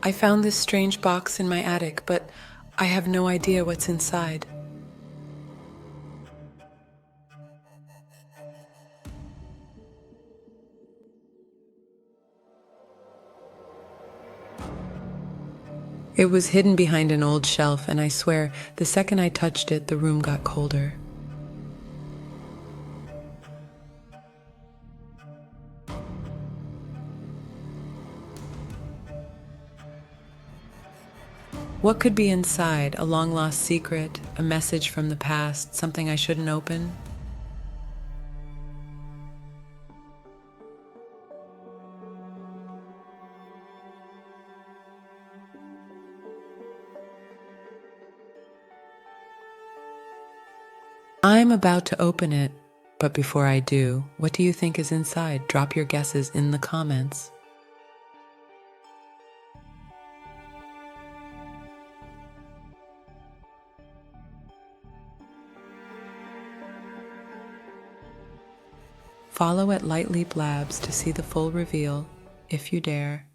I found this strange box in my attic, but I have no idea what's inside. It was hidden behind an old shelf, and I swear, the second I touched it, the room got colder. What could be inside? A long-lost secret? A message from the past? Something I shouldn't open? I'm about to open it, but before I do, what do you think is inside? Drop your guesses in the comments. Follow at LightLeap Labs to see the full reveal, if you dare.